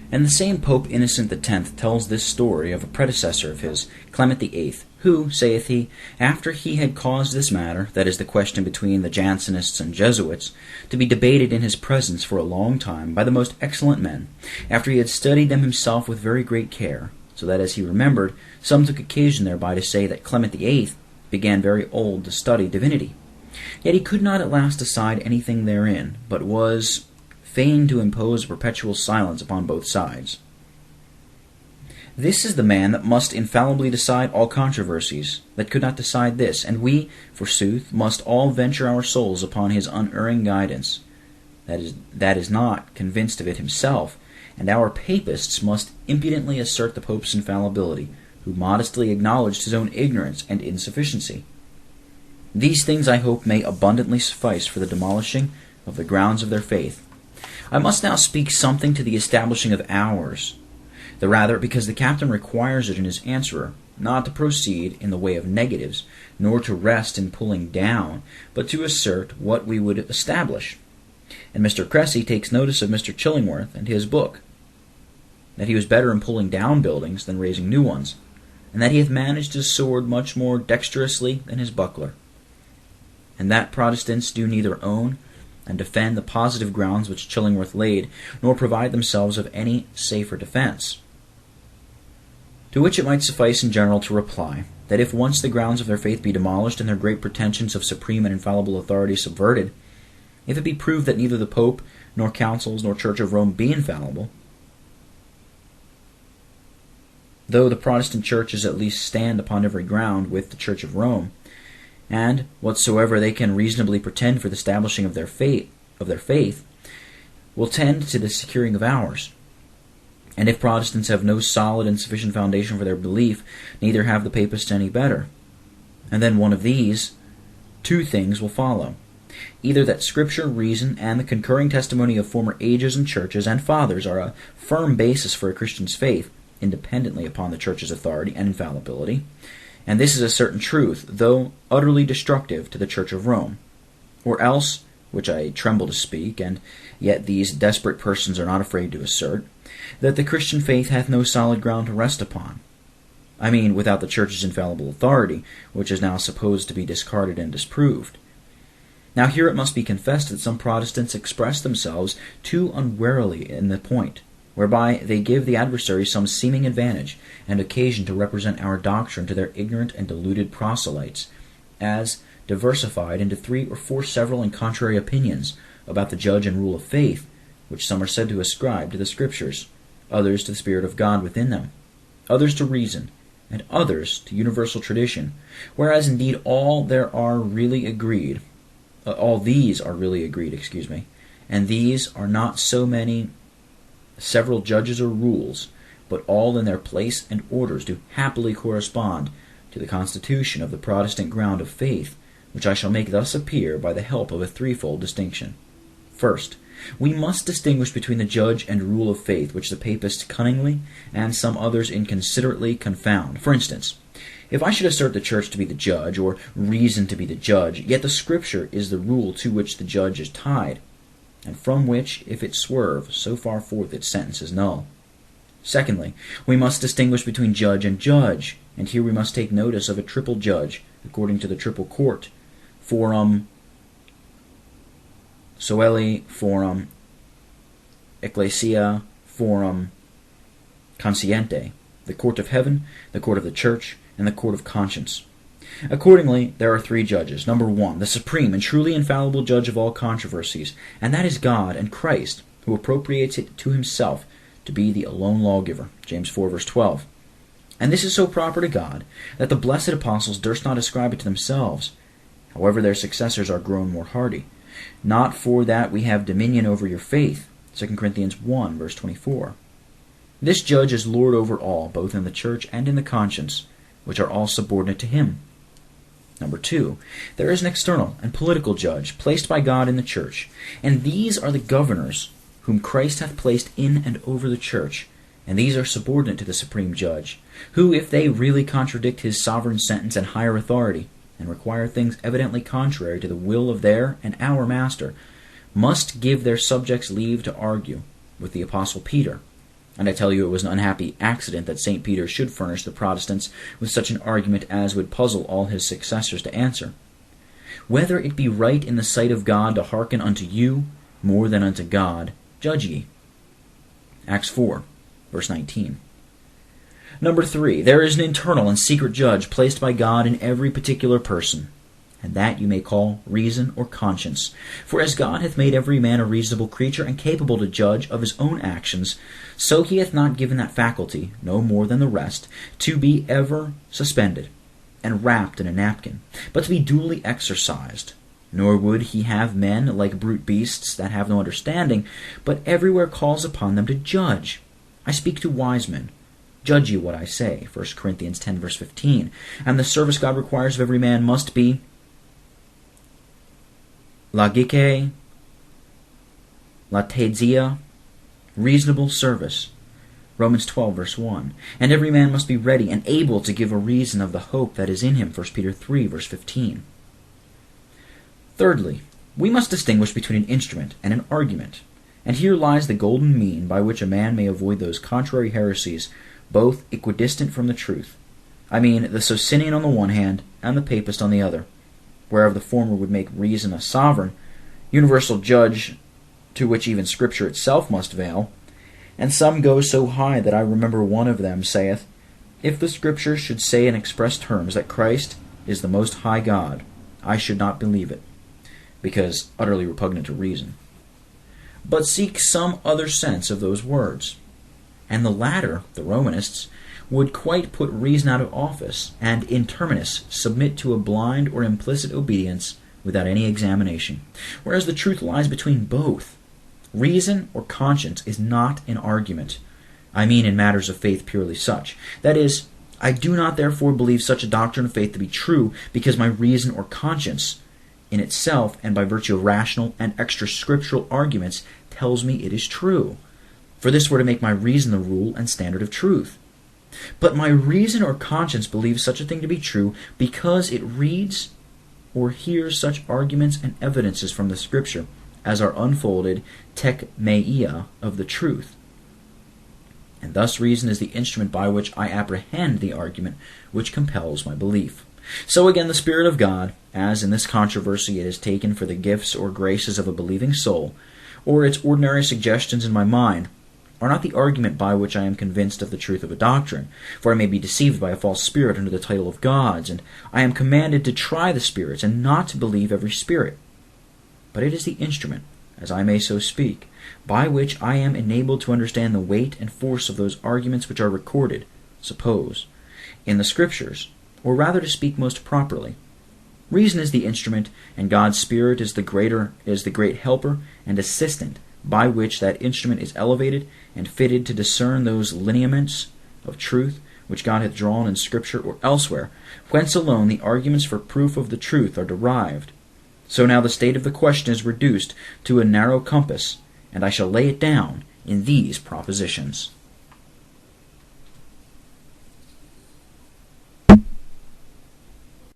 And the same Pope Innocent X tells this story of a predecessor of his, Clement VIII, who, saith he, after he had caused this matter, that is the question between the Jansenists and Jesuits, to be debated in his presence for a long time by the most excellent men, after he had studied them himself with very great care, so that, as he remembered, some took occasion thereby to say that Clement VIII began very old to study divinity. Yet he could not at last decide anything therein, but was fain to impose a perpetual silence upon both sides. This is the man that must infallibly decide all controversies, that could not decide this, and we, forsooth, must all venture our souls upon his unerring guidance. That is not convinced of it himself, and our papists must impudently assert the Pope's infallibility, who modestly acknowledged his own ignorance and insufficiency. These things, I hope, may abundantly suffice for the demolishing of the grounds of their faith. I must now speak something to the establishing of ours, the rather because the captain requires it in his answerer, not to proceed in the way of negatives, nor to rest in pulling down, but to assert what we would establish. And Mr. Cressy takes notice of Mr. Chillingworth and his book, that he was better in pulling down buildings than raising new ones, and that he hath managed his sword much more dexterously than his buckler, and that Protestants do neither own and defend the positive grounds which Chillingworth laid, nor provide themselves of any safer defense. To which it might suffice in general to reply, that if once the grounds of their faith be demolished, and their great pretensions of supreme and infallible authority subverted, if it be proved that neither the Pope, nor councils, nor Church of Rome be infallible, though the Protestant churches at least stand upon every ground with the Church of Rome, and whatsoever they can reasonably pretend for the establishing of their faith, will tend to the securing of ours. And if Protestants have no solid and sufficient foundation for their belief, neither have the Papists any better. And then one of these two things will follow: either that Scripture, reason, and the concurring testimony of former ages and churches and fathers are a firm basis for a Christian's faith, independently upon the Church's authority and infallibility, and this is a certain truth, though utterly destructive to the Church of Rome. Or else, which I tremble to speak, and yet these desperate persons are not afraid to assert, that the Christian faith hath no solid ground to rest upon. I mean, without the Church's infallible authority, which is now supposed to be discarded and disproved. Now here it must be confessed that some Protestants express themselves too unwarily in the point, whereby they give the adversary some seeming advantage and occasion to represent our doctrine to their ignorant and deluded proselytes, as diversified into 3 or 4 several and contrary opinions about the judge and rule of faith, which some are said to ascribe to the Scriptures, others to the Spirit of God within them, others to reason, and others to universal tradition, whereas indeed all these are really agreed, and these are not so many several judges or rules, but all in their place and orders do happily correspond to the constitution of the Protestant ground of faith, which I shall make thus appear by the help of a threefold distinction. First, we must distinguish between the judge and rule of faith, which the Papists cunningly, and some others inconsiderately, confound. For instance, if I should assert the Church to be the judge, or reason to be the judge, yet the Scripture is the rule to which the judge is tied, and from which, if it swerve so far forth, its sentence is null. Secondly, we must distinguish between judge and judge, and here we must take notice of a triple judge, according to the triple court, forum soeli, forum ecclesia, forum consciente, the court of heaven, the court of the church, and the court of conscience. Accordingly, there are 3 judges. Number 1, the supreme and truly infallible judge of all controversies, and that is God and Christ, who appropriates it to himself to be the alone lawgiver. James 4, verse 12. And this is so proper to God, that the blessed apostles durst not ascribe it to themselves. However, their successors are grown more hardy. Not for that we have dominion over your faith. 2 Corinthians 1, verse 24. This judge is Lord over all, both in the church and in the conscience, which are all subordinate to him. Number 2, there is an external and political judge placed by God in the church, and these are the governors whom Christ hath placed in and over the church, and these are subordinate to the supreme judge, who, if they really contradict his sovereign sentence and higher authority, and require things evidently contrary to the will of their and our Master, must give their subjects leave to argue with the Apostle Peter, And I tell you it was an unhappy accident that St. Peter should furnish the Protestants with such an argument as would puzzle all his successors to answer. Whether it be right in the sight of God to hearken unto you more than unto God, judge ye. Acts 4, verse 19. Number 3, there is an internal and secret judge placed by God in every particular person, and that you may call reason or conscience. For as God hath made every man a reasonable creature and capable to judge of his own actions, so he hath not given that faculty, no more than the rest, to be ever suspended and wrapped in a napkin, but to be duly exercised. Nor would he have men like brute beasts that have no understanding, but everywhere calls upon them to judge. I speak to wise men. Judge ye what I say, 1 Corinthians 10, verse 15. And the service God requires of every man must be logike, latezia, reasonable service, Romans 12, verse 1. And every man must be ready and able to give a reason of the hope that is in him, 1 Peter 3, verse 15. Thirdly, we must distinguish between an instrument and an argument. And here lies the golden mean by which a man may avoid those contrary heresies, both equidistant from the truth. I mean, the Socinian on the one hand, and the Papist on the other, whereof the former would make reason a sovereign, universal judge to which even Scripture itself must vail. And some go so high that I remember one of them saith, if the Scriptures should say in express terms that Christ is the most high God, I should not believe it, because utterly repugnant to reason, but seek some other sense of those words. And the latter, the Romanists, would quite put reason out of office, and in terminus submit to a blind or implicit obedience without any examination, whereas the truth lies between both. Reason or conscience is not an argument. I mean in matters of faith purely such. That is, I do not therefore believe such a doctrine of faith to be true because my reason or conscience in itself and by virtue of rational and extra-scriptural arguments tells me it is true. For this were to make my reason the rule and standard of truth. But my reason or conscience believes such a thing to be true because it reads or hears such arguments and evidences from the Scripture as are unfolded tekmeia of the truth. And thus reason is the instrument by which I apprehend the argument which compels my belief. So again the Spirit of God, as in this controversy it is taken for the gifts or graces of a believing soul, or its ordinary suggestions in my mind, are not the argument by which I am convinced of the truth of a doctrine, for I may be deceived by a false spirit under the title of gods, and I am commanded to try the spirits, and not to believe every spirit. But it is the instrument, as I may so speak, by which I am enabled to understand the weight and force of those arguments which are recorded, suppose, in the Scriptures, or rather to speak most properly. Reason is the instrument, and God's Spirit is the great helper and assistant by which that instrument is elevated and fitted to discern those lineaments of truth which God hath drawn in Scripture or elsewhere, whence alone the arguments for proof of the truth are derived. So now the state of the question is reduced to a narrow compass, and I shall lay it down in these propositions.